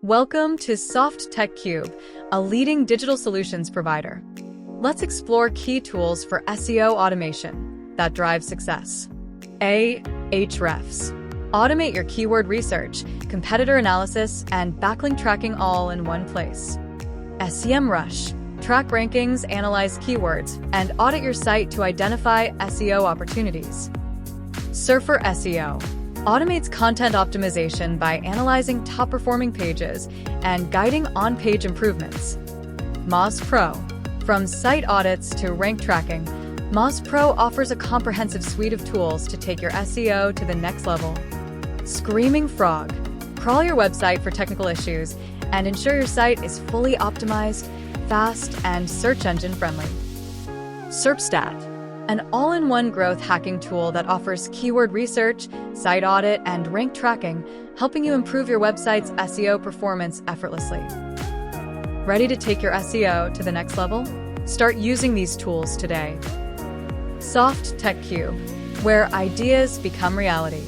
Welcome to Soft Tech Cube, a leading digital solutions provider. Let's explore key tools for SEO automation that drive success. Ahrefs. Automate your keyword research, competitor analysis, and backlink tracking all in one place. Semrush. Track rankings, analyze keywords, and audit your site to identify SEO opportunities. SEO. Automates content optimization by analyzing top-performing pages and guiding on-page improvements. Moz Pro. From site audits to rank tracking, Moz Pro offers a comprehensive suite of tools to take your SEO to the next level. Screaming Frog. Crawl your website for technical issues and ensure your site is fully optimized, fast, and search engine friendly. Serpstat. An all-in-one growth hacking tool that offers keyword research, site audit, and rank tracking, helping you improve your website's SEO performance effortlessly. Ready to take your SEO to the next level? Start using these tools today. Soft Tech Cube, where ideas become reality.